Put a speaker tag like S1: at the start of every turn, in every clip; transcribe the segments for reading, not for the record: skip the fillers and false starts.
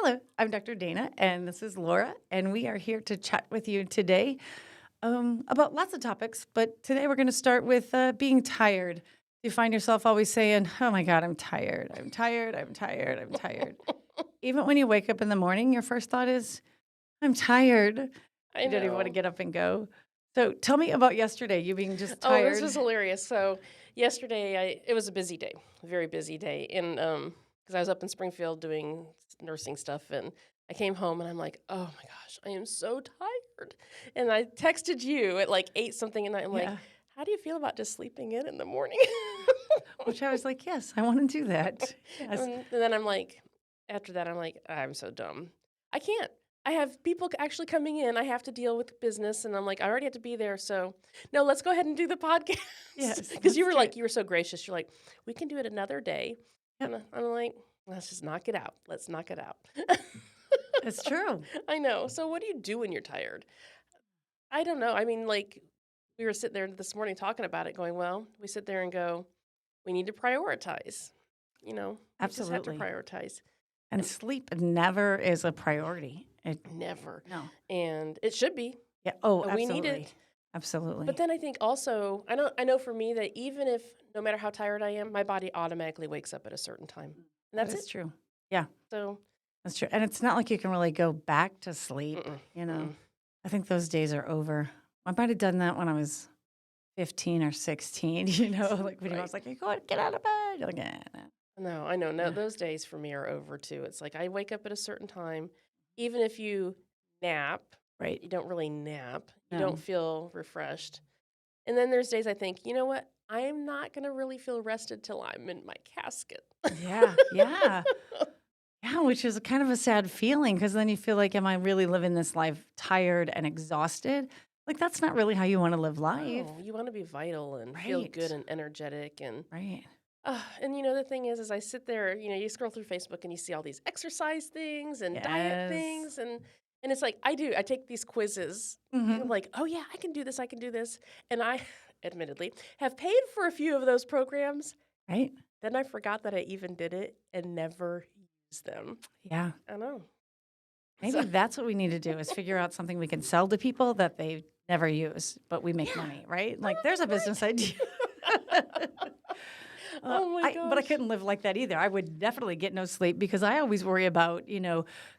S1: Hello, I'm Dr. Dana, and this is Laura, and we are here to chat with you today about lots of topics. But today we're going to start with being tired. You find yourself always saying, "Oh my God, I'm tired. I'm tired. I'm tired. I'm tired." Even when you wake up in the morning, your first thought is, "I'm tired."
S2: I
S1: You don't even want to
S2: know.
S1: get up and go. So tell me about yesterday. You being just
S2: Oh, this
S1: tired.
S2: was hilarious. So yesterday, it was a busy day, a very busy day, and because I was up in Springfield doing nursing stuff, and I came home and I'm like, oh my gosh, I am so tired, and I texted you at like 8 something at night. I'm like,
S1: Yeah.
S2: how do you feel about just sleeping in the morning?
S1: Which I was like, yes, I want to do that. Yes.
S2: And then I'm like, after that, I'm like, I'm so dumb. I can't. I have people actually coming in. I have to deal with business, and I'm like, I already have to be there. So, no, let's go ahead and do the podcast.
S1: Yes,
S2: Because
S1: let's do it.
S2: you were so gracious. You're like, we can do it another day.
S1: Yep,
S2: And I'm like, let's just knock it out. Let's knock it out.
S1: it's true.
S2: I know. So, what do you do when you're tired? I don't know. I mean, like, we were sitting there this morning talking about it, going, well, we sit there and go, we need to prioritize. We just have to
S1: Absolutely.
S2: prioritize.
S1: And sleep never is a priority.
S2: Never.
S1: No.
S2: And it should be.
S1: Yeah. Oh,
S2: We need
S1: absolutely.
S2: it. But
S1: Absolutely.
S2: then I think also, I know for me that even if no matter how tired I am, my body automatically wakes up at a certain time. And
S1: That
S2: that's
S1: is
S2: it.
S1: true. Yeah,
S2: So,
S1: that's true. And it's not like you can really go back to sleep,
S2: mm-mm,
S1: you know.
S2: mm-mm.
S1: I think those days are over. I might have done that when I was 15 or 16, like when I
S2: Right.
S1: was like, you go get out of bed. You're like, nah.
S2: No, I know. No,
S1: Yeah.
S2: those days for me are over too. It's like I wake up at a certain time. Even if you nap,
S1: Right.
S2: you don't really nap. You don't
S1: No.
S2: feel refreshed. And then there's days I think, you know what? I am not going to really feel rested till I'm in my casket.
S1: Yeah. Yeah. Yeah. Which is kind of a sad feeling because then you feel like, am I really living this life tired and exhausted? Like, that's not really how you want to live life.
S2: No, you want to be vital and feel good
S1: Right.
S2: and energetic
S1: Right.
S2: and the thing is I sit there, you scroll through Facebook and you see all these exercise things and diet
S1: Yes.
S2: things and it's like I take these quizzes and I'm
S1: Hmm.
S2: like, "Oh yeah, I can do this." And I admittedly have paid for a few of those programs.
S1: Right.
S2: Then I forgot that I even did it and never used them.
S1: Yeah.
S2: I know.
S1: Maybe
S2: So,
S1: that's what we need to do is figure out something we can sell to people that they never use, but we make
S2: yeah.
S1: money, right? Like there's a business idea.
S2: Right. Oh my
S1: But I
S2: gosh.
S1: couldn't live like that either. I would definitely get no sleep because I always worry about,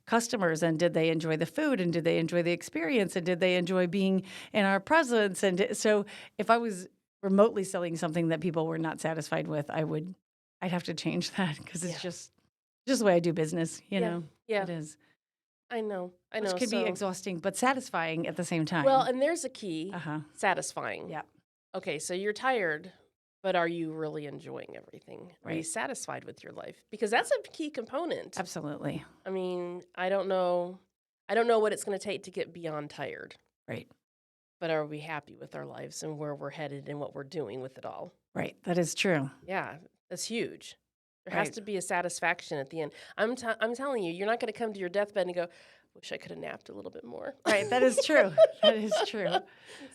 S1: customers and did they enjoy the food and did they enjoy the experience and did they enjoy being in our presence? So if I was remotely selling something that people were not satisfied with, I'd have to change that because it's
S2: Yeah.
S1: just the way I do business,
S2: Yeah. Yeah.
S1: It is.
S2: I know. I
S1: Which
S2: know.
S1: can be
S2: So,
S1: exhausting, but satisfying at the same
S2: well,
S1: time.
S2: and there's a key,
S1: Uh-huh.
S2: satisfying.
S1: Yeah,
S2: Okay, so you're tired, but are you really enjoying everything? Are you
S1: right.
S2: satisfied with your life? Because that's a key component.
S1: Absolutely.
S2: I mean, I don't know. I don't know what it's going to take to get beyond tired,
S1: Right.
S2: but are we happy with our lives and where we're headed and what we're doing with it all?
S1: Right. That is true.
S2: Yeah, that's huge. There has
S1: Right.
S2: to be a satisfaction at the end. I'm telling you, you're not going to come to your deathbed and go, "Wish I could have napped a little bit more."
S1: Right. That is true. That is true.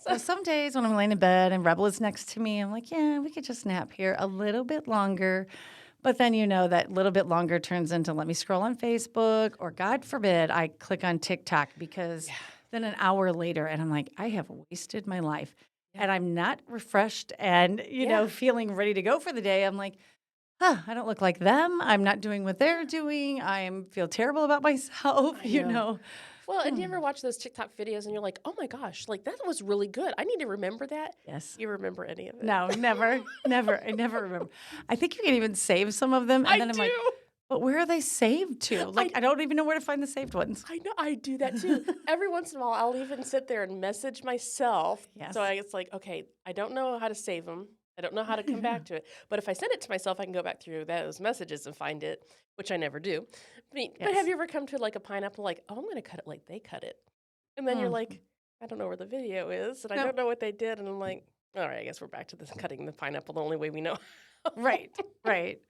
S2: So,
S1: Some days when I'm laying in bed and Rebel is next to me, I'm like, yeah, we could just nap here a little bit longer. But then that little bit longer turns into let me scroll on Facebook or God forbid I click on TikTok because
S2: yeah,
S1: then an hour later and I'm like, I have wasted my life.
S2: yeah,
S1: And I'm not refreshed and,
S2: yeah.
S1: feeling ready to go for the day. I'm like, I don't look like them. I'm not doing what they're doing. Feel terrible about myself,
S2: I know. Well, and do you
S1: Hmm.
S2: ever watch those TikTok videos and you're like, "Oh my gosh, like that was really good. I need to remember that."
S1: Yes.
S2: You remember any of it?
S1: No, never, never. I never remember. I think you can even save some of them. And
S2: I
S1: then I'm like,
S2: do.
S1: but where are they saved to?
S2: I
S1: Like, I don't even know where to find the saved ones.
S2: I know I do that too. Every once in a while, I'll even sit there and message myself. So
S1: Yes.
S2: it's like, okay, I don't know how to save them. I don't know how to come back to it. But if I send it to myself, I can go back through those messages and find it, which I never do. But have
S1: Yes.
S2: you ever come to like a pineapple, like, oh, I'm going to cut it like they cut it, and then you're
S1: Mm.
S2: like, I don't know where the video is, and I
S1: No.
S2: don't know what they did, and I'm like, all right, I guess we're back to this cutting the pineapple the only way we know.
S1: Right. Right.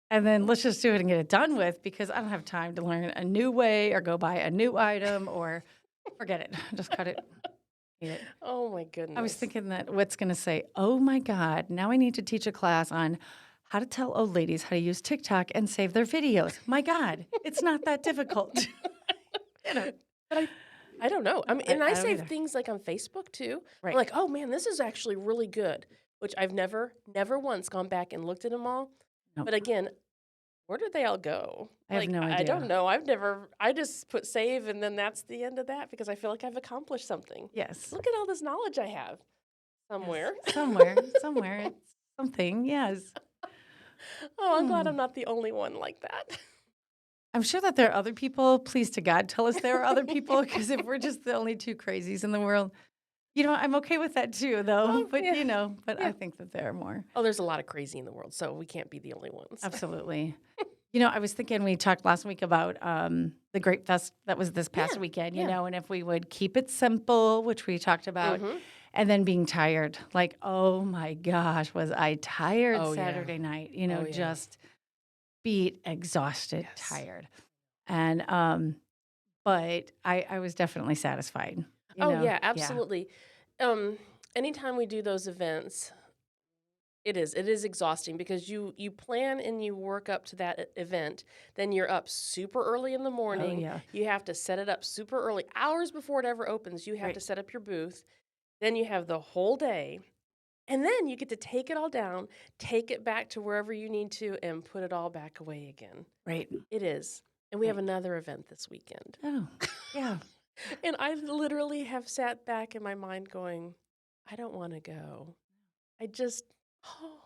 S1: And then let's just do it and get it done with because I don't have time to learn a new way or go buy a new item or forget it. Just cut it. Eat it.
S2: Oh my
S1: I was
S2: goodness.
S1: thinking that Wit's going to say, oh my God, now I need to teach a class on how to tell old ladies how to use TikTok and save their videos. My God, it's not that difficult. you know,
S2: But I don't know. I mean, and I
S1: I don't
S2: save
S1: either.
S2: things like on Facebook too. I'm
S1: Right.
S2: like, oh man, this is actually really good, which I've never once gone back and looked at them all.
S1: Nope.
S2: But again, where did they all go?
S1: I have
S2: Like,
S1: no
S2: I don't
S1: idea.
S2: know. I just put save and then that's the end of that because I feel like I've accomplished something.
S1: Yes.
S2: Look at all this knowledge I have
S1: Yes.
S2: somewhere.
S1: Somewhere, it's something. Yes.
S2: Oh, I'm glad
S1: Hmm.
S2: I'm not the only one like that.
S1: I'm sure that there are other people. Please to God, tell us there are other people, because if we're just the only two crazies in the world, I'm okay with that too, though.
S2: Oh,
S1: But
S2: yeah.
S1: but I
S2: Yeah.
S1: think that there are more.
S2: Oh, there's a lot of crazy in the world, so we can't be the only ones.
S1: Absolutely. I was thinking we talked last week about the Grape Fest that was this past
S2: Yeah.
S1: weekend,
S2: Yeah.
S1: and if we would keep it simple, which we talked about,
S2: Mm-hmm.
S1: and then being tired. Like, oh my gosh, was I tired
S2: Oh, yeah.
S1: Saturday night?
S2: Oh, yeah.
S1: Just beat, exhausted,
S2: Yes.
S1: tired. And but I was definitely satisfied.
S2: Oh, yeah,
S1: Yeah.
S2: absolutely. Um, Anytime we do those events, it is exhausting because you plan and you work up to that event, then you're up super early in the
S1: Oh
S2: morning.
S1: yeah.
S2: You have to set it up super early, hours before it ever opens. You have to
S1: Right.
S2: set up your booth. Then you have the whole day, and then you get to take it all down, take it back to wherever you need to, and put it all back away again.
S1: Right.
S2: It is. And we have
S1: Right.
S2: another event this weekend.
S1: Oh, yeah.
S2: And I literally have sat back in my mind going, I don't want to go. I just, oh.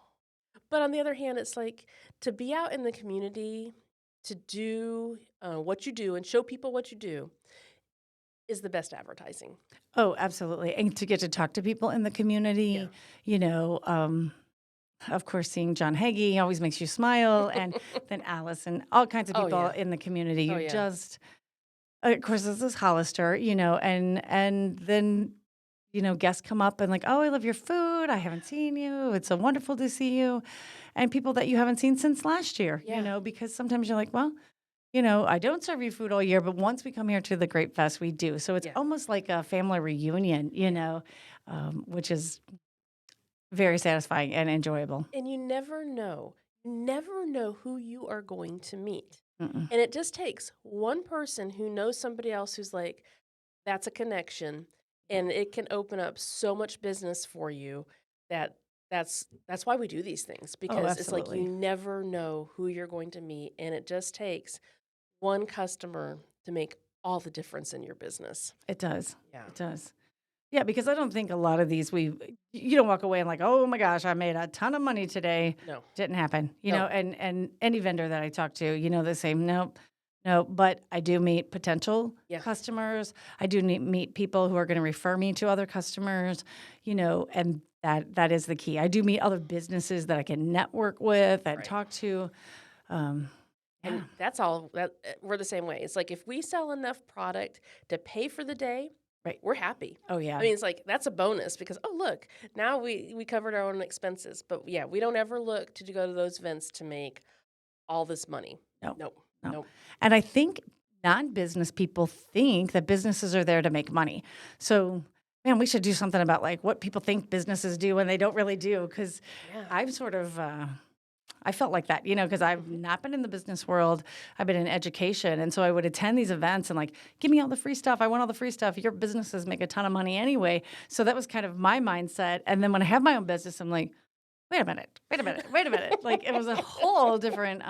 S2: But on the other hand, it's like to be out in the community, to do what you do and show people what you do is the best advertising.
S1: Oh, absolutely. And to get to talk to people in the
S2: Yeah.
S1: community, of course, seeing John Hagee always makes you smile, and then Alice and all kinds of
S2: Oh,
S1: people
S2: yeah.
S1: in the community.
S2: Oh,
S1: You
S2: yeah.
S1: just, of course, this is Hollister, and then guests come up and like, oh, I love your food. I haven't seen you. It's so wonderful to see you, and people that you haven't seen since last year.
S2: Yeah.
S1: Because sometimes you're like, well, I don't serve you food all year, but once we come here to the Grape Fest, we do. So it's
S2: Yeah.
S1: almost like a family reunion, which is very satisfying and enjoyable.
S2: And you never know. You never know who you are going to meet.
S1: Mm-mm.
S2: And it just takes one person who knows somebody else who's like, that's a connection. And it can open up so much business for you that that's why we do these things
S1: Oh,
S2: because it's like you
S1: absolutely.
S2: never know who you're going to meet. And it just takes one customer to make all the difference in your business.
S1: It does.
S2: Yeah.
S1: It does. Yeah, because I don't think a lot of these you don't walk away and like, oh my gosh, I made a ton of money today.
S2: No.
S1: Didn't happen.
S2: No.
S1: And any vendor that I talk to, they say, nope, no, but I do meet potential
S2: Yeah.
S1: customers. I do meet people who are going to refer me to other customers, and that is the key. I do meet other businesses that I can network with and
S2: Right.
S1: talk to. Yeah.
S2: And that's all that we're the same way. It's like if we sell enough product to pay for the day,
S1: Right.
S2: we're happy.
S1: Oh, yeah.
S2: I mean, it's like that's a bonus because oh look, now we covered our own expenses. But yeah, we don't ever look to go to those events to make all this money.
S1: No.
S2: Nope.
S1: No.
S2: Nope.
S1: And I think non-business people think that businesses are there to make money. So, man, we should do something about like what people think businesses do when they don't really do. Because
S2: Yeah.
S1: I've sort of, I felt like that, because I've not been in the business world. I've been in education. And so I would attend these events and like, give me all the free stuff. I want all the free stuff. Your businesses make a ton of money anyway. So that was kind of my mindset. And then when I have my own business, I'm like, wait a minute. Like it was a whole different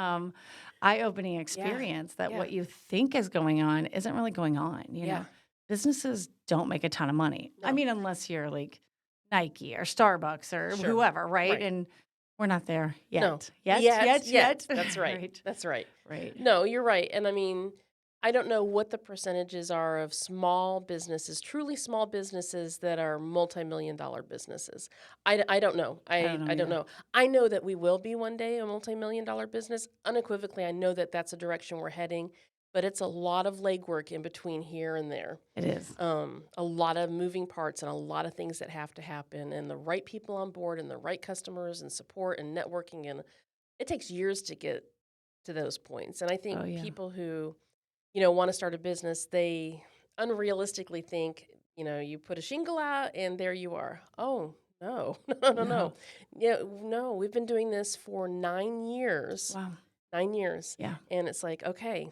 S1: eye-opening experience that
S2: Yeah.
S1: what you think is going on isn't really going on.
S2: Yeah.
S1: Businesses don't make a ton of money. I
S2: No.
S1: mean, unless you're like Nike or Starbucks or
S2: Sure.
S1: whoever, right?
S2: Right.
S1: And we're not there yet.
S2: No.
S1: Yet.
S2: That's right.
S1: Right.
S2: That's right.
S1: Right.
S2: No, you're right. And I mean, I don't know what the percentages are of small businesses, truly small businesses that are multi-million dollar businesses. I don't know. I
S1: don't know
S2: don't
S1: either.
S2: know. I know that we will be one day a multi-million dollar business. Unequivocally, I know that that's a direction we're heading, but it's a lot of legwork in between here and there.
S1: It is.
S2: A lot of moving parts and a lot of things that have to happen and the right people on board and the right customers and support and networking. And it takes years to get to those points. And I think
S1: Oh, yeah.
S2: people who want to start a business, they unrealistically think, you put a shingle out and there you are. Oh, No, no, no,
S1: No.
S2: no. Yeah, no, we've been doing this for 9 years.
S1: Wow.
S2: 9 years.
S1: Yeah.
S2: And it's like, okay,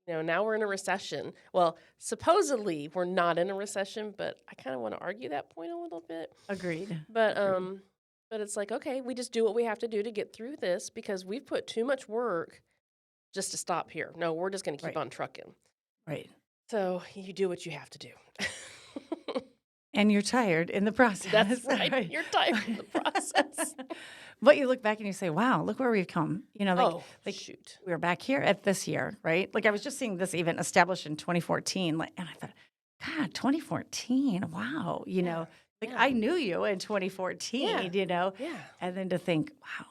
S2: now we're in a recession. Well, supposedly we're not in a recession, but I kind of want to argue that point a little bit.
S1: Agreed.
S2: But
S1: Agreed.
S2: but it's like, okay, we just do what we have to do to get through this because we've put too much work just to stop here. No, we're just going to keep
S1: Right.
S2: on trucking.
S1: Right.
S2: So you do what you have to do.
S1: And you're tired in the process.
S2: That's right.
S1: Right.
S2: You're tired in the process.
S1: But you look back and you say, wow, look where we've come.
S2: Oh,
S1: Like
S2: shoot.
S1: we were back here at this year, right? Like I was just seeing this event established in 2014. And I thought, God, 2014. Wow. Like
S2: Yeah.
S1: I knew you in 2014,
S2: Yeah.
S1: and then to think, wow,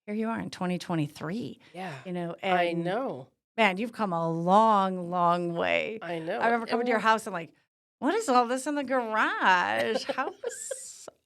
S1: here you are in 2023,
S2: Yeah.
S1: and
S2: I know.
S1: man, you've come a long, long way.
S2: I know.
S1: I remember coming to your
S2: And
S1: house and like, what is all this in the garage?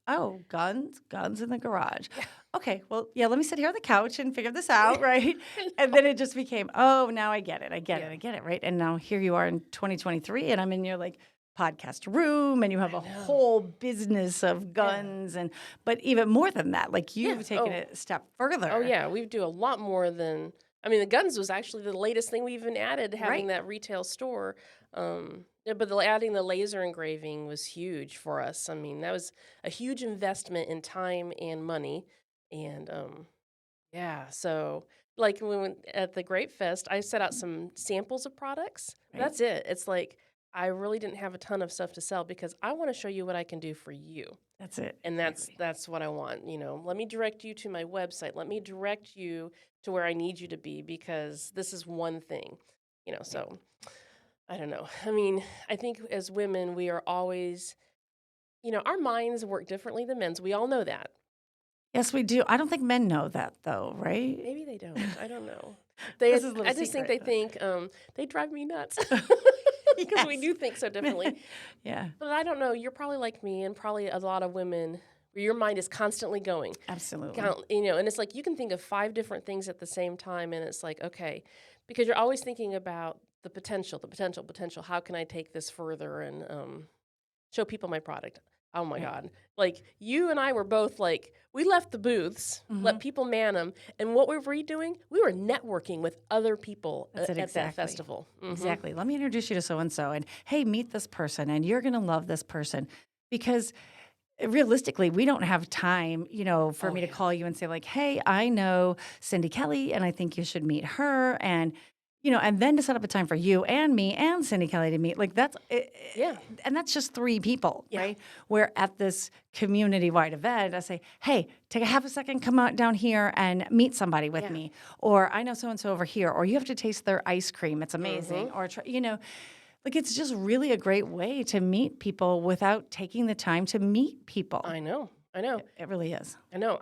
S1: Oh, guns in the garage.
S2: Yeah.
S1: Okay, well, yeah, let me sit here on the couch and figure this out, right? And then it just became, oh, now I get it. I get
S2: Yeah.
S1: it, right? And now here you are in 2023, and I'm in your like podcast room, and you have
S2: I
S1: a
S2: know.
S1: whole business of guns, but even more than that, like you've
S2: Yeah.
S1: taken
S2: Oh.
S1: it a step further.
S2: Oh yeah, we do a lot more than. I mean, the guns was actually the latest thing we even added, having
S1: Right.
S2: that retail store. Yeah, but adding the laser engraving was huge for us. I mean, that was a huge investment in time and money, and yeah. So, like when we went at the Grape Fest, I set out some samples of products.
S1: Right.
S2: That's it. It's like I really didn't have a ton of stuff to sell because I want to show you what I can do for you.
S1: That's it.
S2: And
S1: exactly.
S2: that's what I want, Let me direct you to my website. Let me direct you to where I need you to be because this is one thing, So I don't know. I mean, I think as women, we are always, our minds work differently than men's. We all know that.
S1: Yes, we do. I don't think men know that though, right?
S2: Maybe they don't. I don't know.
S1: This is a little
S2: I just think
S1: secret,
S2: they think they drive me nuts because we
S1: Yes.
S2: do think so differently.
S1: Yeah,
S2: But I don't know. You're probably like me, and probably a lot of women. Where your mind is constantly going.
S1: absolutely.
S2: And it's like you can think of 5 different things at the same time, and it's like, okay, because you're always thinking about the potential, potential. How can I take this further and show people my product? Oh my
S1: Right.
S2: God. Like you and I were both like, we left the booths, let people man them. And what were we doing? We were networking with other people
S1: That's it,
S2: at that
S1: exactly.
S2: festival. Mhm.
S1: Exactly. Let me introduce you to so and so, and hey, meet this person, and you're going to love this person because realistically, we don't have time, for
S2: Oh,
S1: me to
S2: yeah.
S1: call you and say like, "Hey, I know Cindy Kelly, and I think you should meet her," and and then to set up a time for you and me and Cindy Kelly to meet. Like
S2: Yeah.
S1: and that's just 3 people,
S2: Yeah.
S1: right? Where at this community-wide event, I say, "Hey, take a half a second, come out down here and meet somebody with
S2: Yeah.
S1: me," or "I know so and so over here," or "You have to taste their ice cream; it's amazing,"
S2: Mm-hmm.
S1: or like it's just really a great way to meet people without taking the time to meet people.
S2: I know.
S1: It really is.
S2: I know.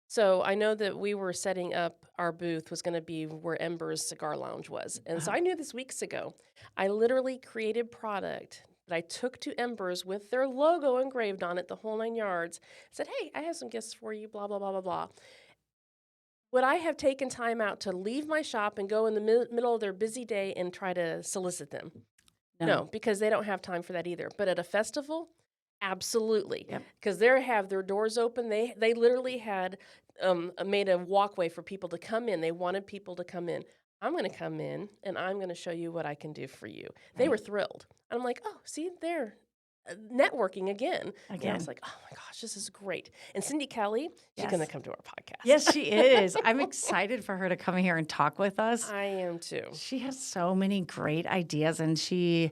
S2: So I know that we were setting up our booth was going to be where Ember's Cigar Lounge was. And so I knew this weeks ago. I literally created product that I took to Ember's with their logo engraved on it, the whole 9 yards. Said, hey, I have some gifts for you, blah, blah, blah, blah, blah. Would I have taken time out to leave my shop and go in the middle of their busy day and try to solicit them? No, because they don't have time for that either. But at a festival, absolutely,
S1: Yep.
S2: because they have their doors open. They literally had made a walkway for people to come in. They wanted people to come in. I'm going to come in and I'm going to show you what I can do for you. They were thrilled. I'm like, oh, see, they're networking again. And I was like, oh my gosh, this is great. And Cindy Kelly, she's going to come to our podcast.
S1: Yes, she is. I'm excited for her to come here and talk with us.
S2: I am too.
S1: She has so many great ideas, and she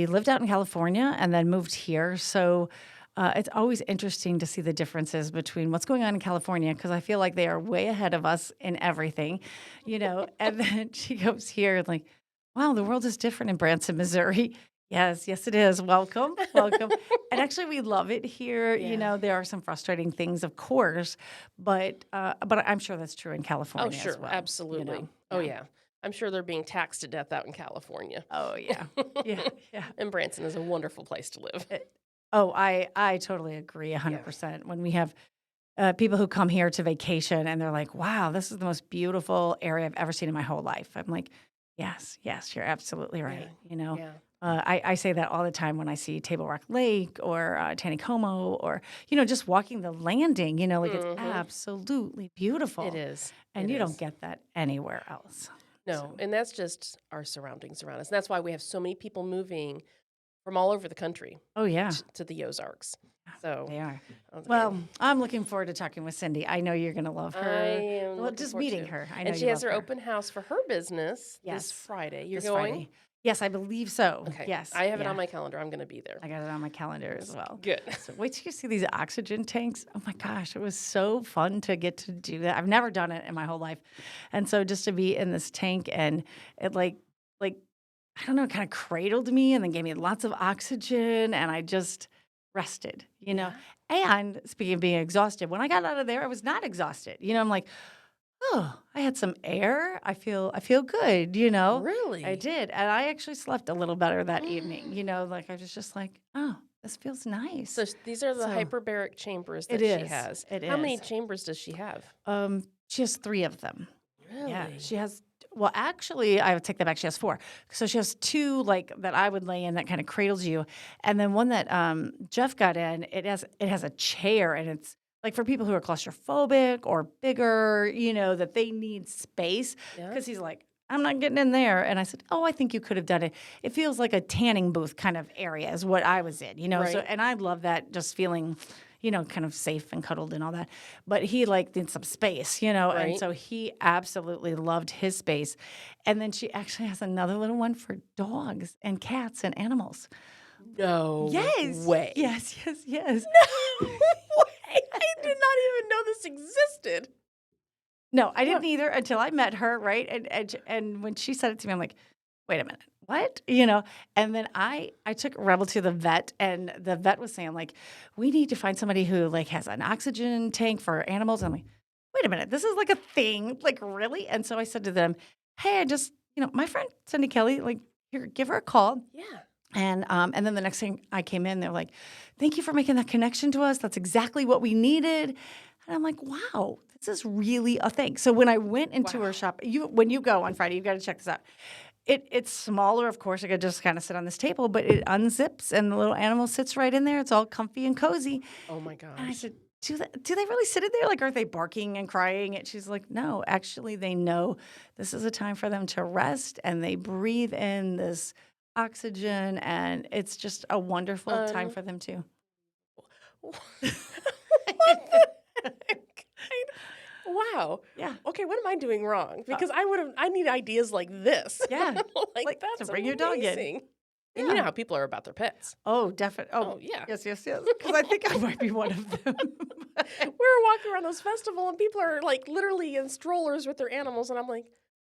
S1: lived out in California and then moved here. So it's always interesting to see the differences between what's going on in California, because I feel like they are way ahead of us in everything, and then she goes here and like, wow, the world is different in Branson, Missouri. Yes, it is. Welcome. And actually, we love it here.
S2: Yeah.
S1: There are some frustrating things, of course, but I'm sure that's true in California.
S2: Oh, sure.
S1: as well,
S2: Absolutely. Oh, yeah. I'm sure they're being taxed to death out in California.
S1: Oh, yeah. Yeah.
S2: And Branson is a wonderful place to live.
S1: Oh, I totally agree 100%. When we have people who come here to vacation and they're like, wow, this is the most beautiful area I've ever seen in my whole life. I'm like, yes, you're absolutely right.
S2: Yeah.
S1: I say that all the time when I see Table Rock Lake or Taneycomo or, just walking the landing, like it's
S2: Hmm.
S1: absolutely
S2: It
S1: beautiful.
S2: is.
S1: And
S2: It
S1: you don't
S2: is.
S1: get that anywhere else.
S2: No,
S1: So,
S2: and that's just our surroundings around us. And that's why we have so many people moving from all over the country
S1: oh, yeah,
S2: to the Ozarks. So,
S1: they are.
S2: okay.
S1: Well, I'm looking forward to talking with Cindy. I know you're going to love
S2: I
S1: her.
S2: am
S1: Well,
S2: looking
S1: just
S2: forward
S1: meeting
S2: to.
S1: her. I know
S2: And she
S1: you
S2: has
S1: love
S2: her
S1: her.
S2: open house for her business this
S1: Yes,
S2: Friday. You're
S1: this
S2: going?
S1: Friday. Yes, I believe so.
S2: Okay.
S1: Yes.
S2: I have it
S1: Yeah.
S2: on my calendar. I'm going to be there.
S1: I got it on my calendar as well.
S2: Good.
S1: So wait till you see these oxygen tanks. Oh my gosh, it was so fun to get to do that. I've never done it in my whole life. And so just to be in this tank and it like I don't know, kind of cradled me and then gave me lots of oxygen and I just rested.
S2: Yeah.
S1: And speaking of being exhausted, when I got out of there, I was not exhausted. I'm like, oh, I had some air. I feel good. I
S2: Really?
S1: did. And I actually slept a little better that evening. Like I was just like, oh, this feels nice.
S2: So these are the
S1: So
S2: hyperbaric chambers
S1: it
S2: that she
S1: is.
S2: has.
S1: It
S2: How many
S1: is.
S2: chambers does she have?
S1: She has 3 of them. Yeah,
S2: Really?
S1: she has. Well, actually, I would take that back. She has 4. So she has 2 like that I would lay in that kind of cradles you, and then one that Jeff got in. It has a chair, and it's like for people who are claustrophobic or bigger, that they need space.
S2: Yeah.
S1: Because he's like, I'm not getting in there, and I said, oh, I think you could have done it. It feels like a tanning booth kind of area is what I was in. So,
S2: Right.
S1: and I love that just feeling. Kind of safe and cuddled and all that. But he like needs some space. And
S2: Right.
S1: so he absolutely loved his space. And then she actually has another little one for dogs and cats and animals.
S2: No
S1: Yes.
S2: way.
S1: Yes, yes, yes.
S2: No way. I did not even know this existed.
S1: No, I
S2: Huh.
S1: didn't either until I met her, right? And when she said it to me, I'm like, wait a minute, what? And then I took Rebel to the vet, and the vet was saying like, we need to find somebody who like has an oxygen tank for animals. I'm like, wait a minute, this is like a thing, like really? And so I said to them, hey, I just my friend Cindy Kelly, like here, give her a call.
S2: Yeah.
S1: And then the next thing I came in, they're like, thank you for making that connection to us. That's exactly what we needed. And I'm like, wow, this is really a thing. So when I went into her
S2: Wow.
S1: shop, when you go on Friday, you've got to check this out. It's smaller, of course. I could just kind of sit on this table, but it unzips and the little animal sits right in there. It's all comfy and cozy.
S2: Oh my
S1: And I
S2: gosh.
S1: said, do they really sit in there? Like, are they barking and crying? And she's like, no, actually, they know this is a time for them to rest and they breathe in this oxygen. And it's just a wonderful time
S2: Un-
S1: for them too.
S2: what the heck? Wow.
S1: Yeah.
S2: Okay, what am I doing wrong? Because I need ideas like this.
S1: Yeah.
S2: Like
S1: Like,
S2: that's
S1: to bring your dog in.
S2: amazing. And you know
S1: Yeah.
S2: how people are about their pets.
S1: Oh, definitely. Oh,
S2: Oh yeah.
S1: yes, yes, yes. Because I think I might be one of them.
S2: We were walking around this festival and people are like literally in strollers with their animals and I'm like,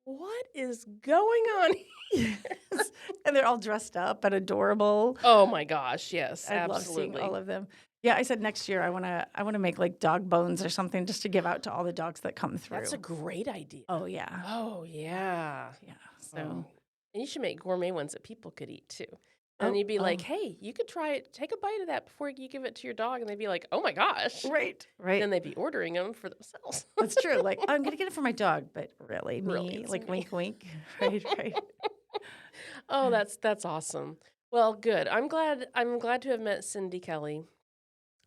S2: what is going on here?
S1: Yes. And they're all dressed up and adorable.
S2: Oh my gosh, yes,
S1: I love seeing
S2: absolutely.
S1: all of them. Yeah, I said next year I want to make like dog bones or something just to give out to all the dogs that come through.
S2: That's a great idea.
S1: Oh yeah.
S2: Oh yeah.
S1: Yeah.
S2: So,
S1: So
S2: and you should make gourmet ones that people could eat too.
S1: oh,
S2: And you'd be like,
S1: oh.
S2: hey, you could try it. Take a bite of that before you give it to your dog. And they'd be like, oh my gosh.
S1: Right. Right.
S2: Then they'd be ordering them for themselves.
S1: That's true. Like I'm gonna get it for my dog, but really
S2: Really,
S1: me,
S2: it's
S1: like
S2: me.
S1: wink wink. Right, right.
S2: Oh, that's awesome. Well, good. I'm glad to have met Cindy Kelly.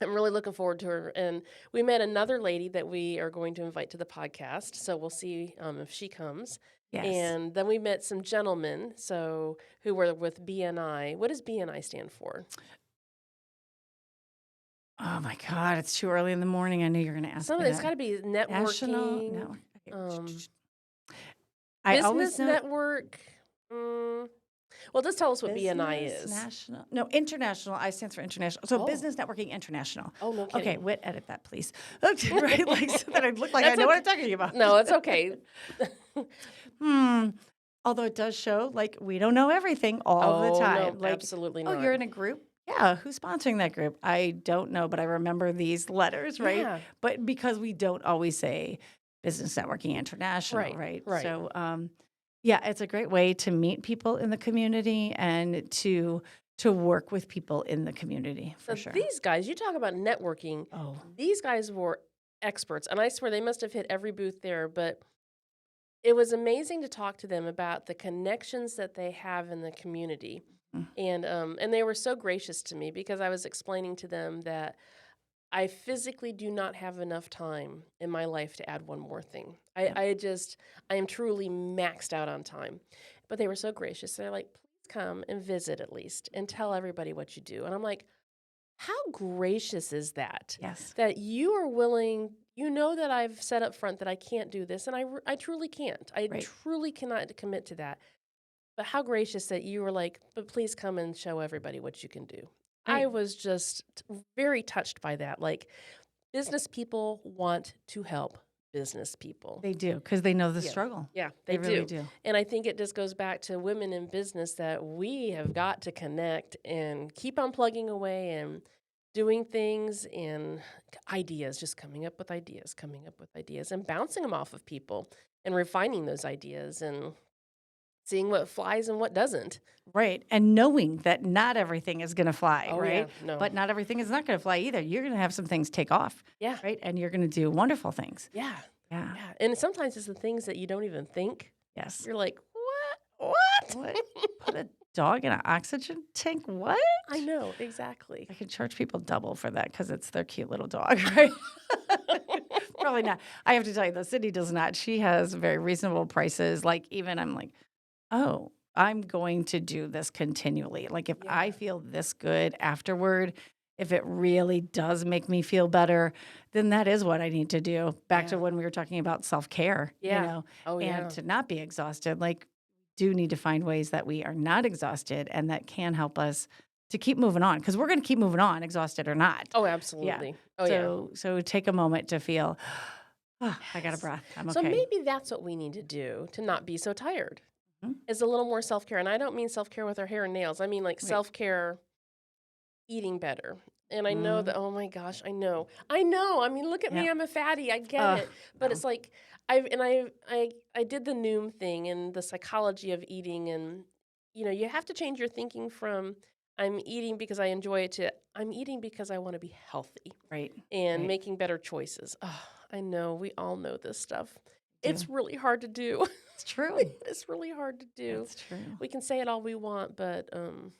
S2: I'm really looking forward to her. And we met another lady that we are going to invite to the podcast. So we'll see if she comes.
S1: Yes.
S2: And then we met some gentlemen who were with BNI. What does BNI stand for?
S1: Oh my God, it's too early in the morning. I knew you were gonna ask me
S2: It's
S1: that.
S2: got to be
S1: National
S2: networking,
S1: network. Okay.
S2: um,
S1: I always
S2: business
S1: know
S2: network. Well, just tell us what BNI
S1: business
S2: is.
S1: national. No, international. I stands for international. So
S2: Oh.
S1: Business Networking International.
S2: Oh, no kidding.
S1: Okay, Whit, edit that, please. Okay, right, like so that I look like I
S2: That's
S1: know what
S2: okay.
S1: I'm talking about.
S2: No, it's okay.
S1: Although it does show like we don't know everything all the
S2: Oh,
S1: time.
S2: no,
S1: Like,
S2: absolutely
S1: oh,
S2: not.
S1: you're in a group? Yeah, who's sponsoring that group? I don't know, but I remember these letters, right?
S2: Yeah.
S1: But because we don't always say Business Networking International,
S2: Right,
S1: right?
S2: right.
S1: So, yeah, it's a great way to meet people in the community and to work with people in the community
S2: So
S1: for sure.
S2: these guys, you talk about networking.
S1: Oh,
S2: These guys were experts, and I swear they must have hit every booth there, but it was amazing to talk to them about the connections that they have in the community And they were so gracious to me because I was explaining to them that I physically do not have enough time in my life to add one more thing.
S1: Yep.
S2: I am truly maxed out on time. But they were so gracious. They're like, please come and visit at least and tell everybody what you do. And I'm like, how gracious is that?
S1: Yes.
S2: That you are willing, you know that I've said up front that I can't do this, and I truly can't. I
S1: Right.
S2: truly cannot commit to that. But how gracious that you were like, but please come and show everybody what you can do. I
S1: Right.
S2: was just very touched by that. Like, business people want to help business people.
S1: They do, because they know the
S2: Yeah.
S1: struggle.
S2: Yeah,
S1: They
S2: they
S1: really
S2: do.
S1: do.
S2: And I think it just goes back to women in business that we have got to connect and keep on plugging away and doing things and ideas, just coming up with ideas and bouncing them off of people and refining those ideas and seeing what flies and what doesn't.
S1: Right. And knowing that not everything is going to fly,
S2: Oh,
S1: right?
S2: yeah, no.
S1: But not everything is not going to fly either. You're going to have some things take off,
S2: Yeah,
S1: right? And you're going to do wonderful things.
S2: yeah,
S1: Yeah.
S2: yeah. And sometimes it's the things that you don't even think.
S1: Yes.
S2: You're like, what?
S1: What? Put a dog in an oxygen tank? What?
S2: I know, exactly.
S1: I could charge people double for that because it's their cute little dog, right? Probably not. I have to tell you, the city does not. She has very reasonable prices. Like, even I'm like, oh, I'm going to do this continually. Like, if I
S2: Yeah.
S1: feel this good afterward, if it really does make me feel better, then that is what I need to do. Back to
S2: Yeah.
S1: when we were talking about self-care,
S2: Yeah.
S1: you know,
S2: Oh,
S1: and
S2: yeah.
S1: to not be exhausted. Like, do need to find ways that we are not exhausted and that can help us to keep moving on, because we're going to keep moving on, exhausted or not.
S2: Oh, absolutely. Oh, yeah.
S1: So take a moment to feel, oh, I got a
S2: Yes.
S1: breath. I'm
S2: So
S1: okay.
S2: maybe that's what we need to do to not be so tired.
S1: Mhm.
S2: Is a little more self-care. And I don't mean self-care with our hair and nails. I mean like
S1: Right.
S2: self-care eating better. And I know
S1: Mm.
S2: that, oh my gosh, I know. I mean, look at me,
S1: Yep.
S2: I'm a fatty. I get
S1: Ugh,
S2: it. But
S1: no.
S2: it's like I did the Noom thing and the psychology of eating, and you have to change your thinking from I'm eating because I enjoy it to I'm eating because I want to be healthy
S1: Right.
S2: and
S1: Right.
S2: making better choices. Oh, I know we all know this stuff.
S1: Do.
S2: It's really hard to do.
S1: It's true.
S2: It's really hard to do.
S1: It's true.
S2: We can say it all we want, but and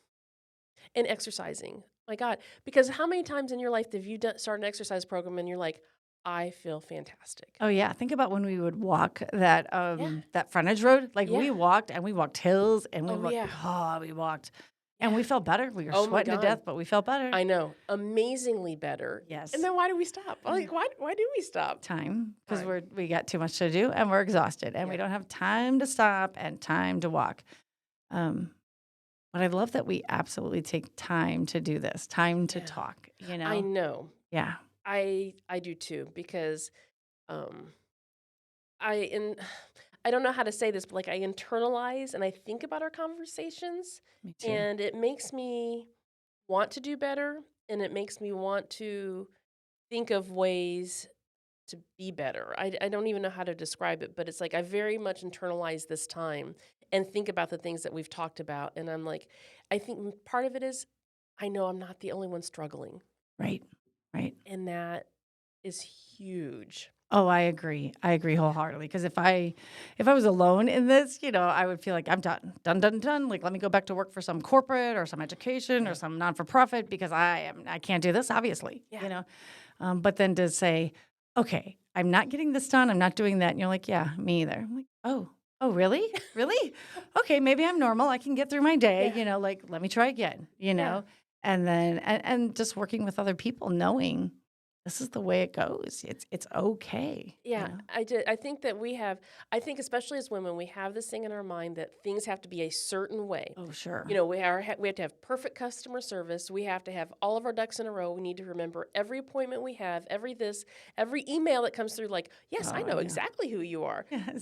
S2: exercising. My God, because how many times in your life have you started an exercise program and you're like, I feel fantastic.
S1: Oh yeah, think about when we would walk that
S2: Yeah.
S1: that frontage road. Like
S2: Yeah.
S1: we walked and we walked hills and we
S2: Oh,
S1: walked.
S2: yeah.
S1: Oh, we walked, and we
S2: Yeah.
S1: felt better. We were
S2: Oh my
S1: sweating to
S2: God.
S1: death, but we felt better.
S2: I know, amazingly better.
S1: Yes.
S2: And then why do we stop? Like, why do we stop?
S1: Time, because
S2: Time.
S1: we got too much to do and we're exhausted and we
S2: Yeah.
S1: don't have time to stop and time to walk. But I love that we absolutely take time to do this, time to
S2: Yeah.
S1: talk.
S2: I know.
S1: Yeah.
S2: I do too, because um I in I don't know how to say this, but like I internalize and I think about our conversations,
S1: Me too.
S2: and it makes me want to do better, and it makes me want to think of ways to be better. I don't even know how to describe it, but it's like I very much internalize this time and think about the things that we've talked about, and I'm like, I think part of it is I know I'm not the only one struggling,
S1: Right. Right.
S2: and that is huge.
S1: Oh, I agree. I agree wholeheartedly. Because if I was alone in this, I would feel like I'm done. Like, let me go back to work for some corporate or some education or some non for profit because I can't do this, obviously.
S2: Yeah.
S1: But then to say, okay, I'm not getting this done. I'm not doing that. And you're like, yeah, me either. I'm like, oh, really, really? Okay, maybe I'm normal. I can get through my day.
S2: Yeah.
S1: Like let me try again. And then and just working with other people, knowing this is the way it goes. It's okay.
S2: Yeah, I think that I think especially as women, we have this thing in our mind that things have to be a certain way.
S1: Oh, sure.
S2: We have to have perfect customer service. We have to have all of our ducks in a row. We need to remember every appointment we have, every email that comes through. Like, yes, I
S1: Oh,
S2: know
S1: yeah.
S2: exactly who you are.
S1: Yes.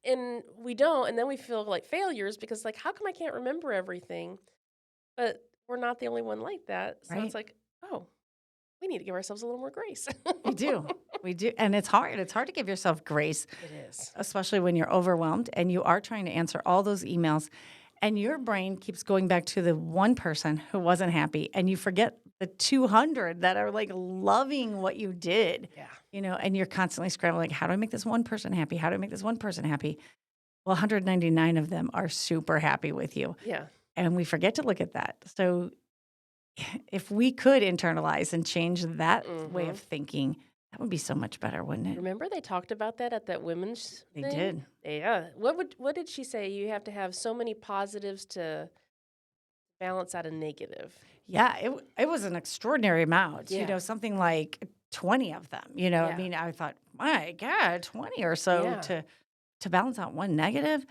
S2: And we don't, and then we feel like failures because, like, how come I can't remember everything? But we're not the only one like that. So
S1: Right.
S2: it's like, oh, we need to give ourselves a little more grace.
S1: We do. We do. And it's hard. It's hard to give yourself grace,
S2: It is.
S1: especially when you're overwhelmed and you are trying to answer all those emails and your brain keeps going back to the one person who wasn't happy and you forget the 200 that are like loving what you did.
S2: Yeah.
S1: And you're constantly scrambling, how do I make this one person happy? How do I make this one person happy? Well, 199 of them are super happy with you.
S2: Yeah.
S1: And we forget to look at that. So if we could internalize and change that way of thinking, that would be so much better, wouldn't it?
S2: Remember they talked about that at that women's
S1: They
S2: thing?
S1: did.
S2: Yeah. What did she say? You have to have so many positives to balance out a negative.
S1: Yeah, it was an extraordinary amount,
S2: Yeah.
S1: something like 20 of them, I
S2: Yeah.
S1: mean, I thought, my God, 20 or so
S2: Yeah.
S1: to balance out one negative.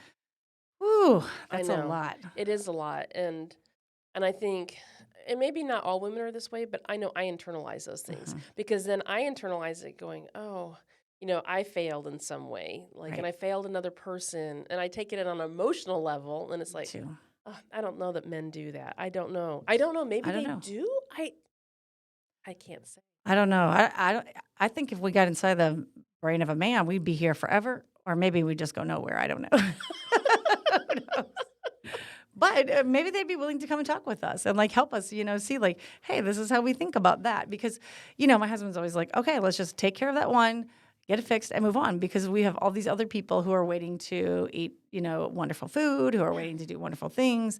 S1: Whew,
S2: I
S1: that's a
S2: know.
S1: lot.
S2: It is a lot. And I think, and maybe not all women are this way, but I know I internalize those things
S1: Mhm.
S2: because then I internalize it going, oh, I failed in some way,
S1: Right.
S2: and I failed another person, and I take it on an emotional level, and it's
S1: Me
S2: like,
S1: too.
S2: oh, I don't know that men do that. I don't know. I don't know. Maybe
S1: I don't
S2: they
S1: know.
S2: do. I can't say.
S1: I don't know. I think if we got inside the brain of a man, we'd be here forever, or maybe we'd just go nowhere. I don't know. Who knows? But maybe they'd be willing to come and talk with us and help us, see hey, this is how we think about that. Because, my husband's always like, okay, let's just take care of that one, get it fixed and move on because we have all these other people who are waiting to eat, wonderful food, who are waiting to do wonderful things.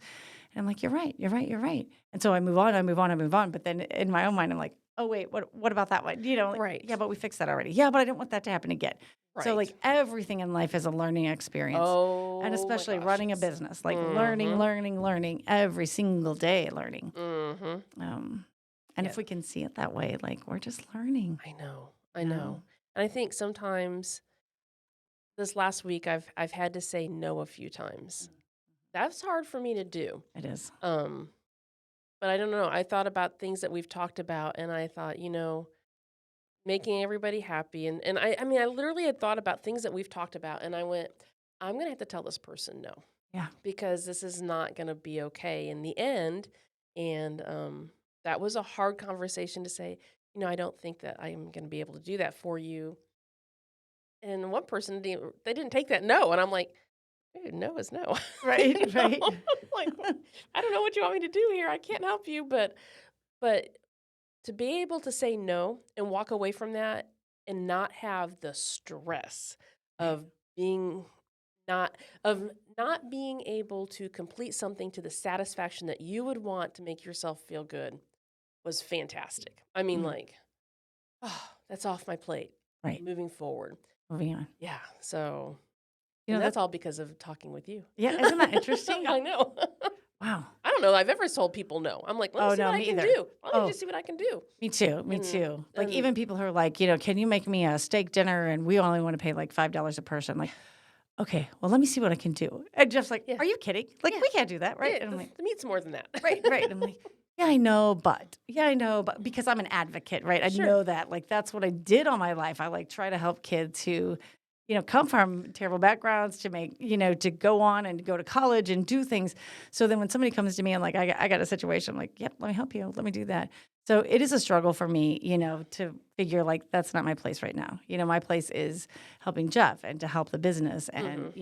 S1: And I'm like, you're right, you're right, you're right. And so I move on, I move on, I move on. But then in my own mind, I'm like, oh, wait, what about that one?
S2: Right.
S1: Yeah, but we fixed that already. Yeah, but I didn't want that to happen again. So
S2: Right.
S1: everything in life is a learning experience.
S2: Oh,
S1: And especially
S2: my gosh,
S1: running a
S2: yes.
S1: business, learning every single day, learning.
S2: Mm-hmm.
S1: And
S2: Yeah.
S1: if we can see it that way, we're just learning.
S2: I know.
S1: No.
S2: And I think sometimes this last week I've had to say no a few times. That's hard for me to do.
S1: It is.
S2: But I don't know. I thought about things that we've talked about and I thought, making everybody happy and I mean I literally had thought about things that we've talked about and I went, I'm going to have to tell this person no.
S1: Yeah.
S2: Because this is not going to be okay in the end. And that was a hard conversation to say, I don't think that I'm going to be able to do that for you. And one person, they didn't take that no. And I'm like, dude, no is no.
S1: Right,
S2: You know?
S1: right.
S2: Like, I don't know what you want me to do here. I can't help you. But to be able to say no and walk away from that and not have the stress of being not being able to complete something to the satisfaction that you would want to make yourself feel good was fantastic. I mean, oh, that's off my plate.
S1: Right.
S2: Moving forward.
S1: Moving on.
S2: Yeah. So,
S1: You know,
S2: that's all because of talking with you.
S1: Yeah, isn't that interesting?
S2: I know.
S1: Wow.
S2: I don't know that I've ever told people no. I'm like, let me see what I can do. Let me just see what I can do.
S1: Me too. Me
S2: And-
S1: too.
S2: and-
S1: Even people who are like, can you make me a steak dinner and we only want to pay $5 a person? Like, okay, well, let me see what I can do. And just
S2: Yeah.
S1: are you kidding?
S2: Yeah.
S1: We can't do that, right?
S2: Yeah,
S1: And I'm like,
S2: the meat's more than that.
S1: right. I'm like, yeah, I know, but because I'm an advocate, right? I
S2: Sure.
S1: know that. That's what I did all my life. I try to help kids who, come from terrible backgrounds to make, to go on and go to college and do things. So then when somebody comes to me and I got a situation, I'm like, yep, let me help you. Let me do that. So it is a struggle for me, to figure that's not my place right now. My place is helping Jeff and to help the business. And,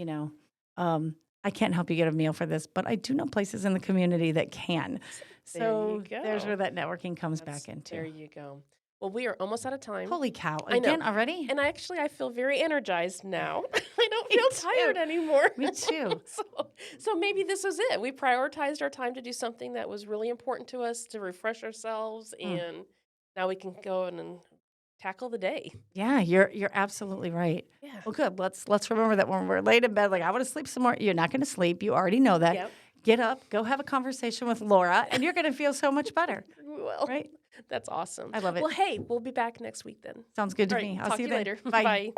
S1: I can't help you get a meal for this, but I do know places in the community that can. So there's
S2: go.
S1: where that networking comes back into.
S2: There you go. Well, we are almost out of time.
S1: Holy cow.
S2: I know.
S1: Again already?
S2: And I feel very energized now. I don't
S1: Me
S2: feel
S1: too.
S2: tired anymore.
S1: Me too.
S2: So maybe this was it. We prioritized our time to do something that was really important to us, to refresh ourselves, and now we can go and tackle the day.
S1: Yeah, you're absolutely right.
S2: Yeah.
S1: Well, good. Let's remember that when we're laid in bed, I want to sleep some more. You're not going to sleep. You already know that.
S2: Yep.
S1: Get up, go have a conversation with Laura, and you're going to feel so much better.
S2: Well,
S1: Right?
S2: that's awesome.
S1: I love it.
S2: Well, hey, we'll be back next week then.
S1: Sounds good to
S2: All right,
S1: me. I'll
S2: talk
S1: see
S2: to
S1: you
S2: you
S1: then.
S2: later.
S1: Bye.
S2: Bye.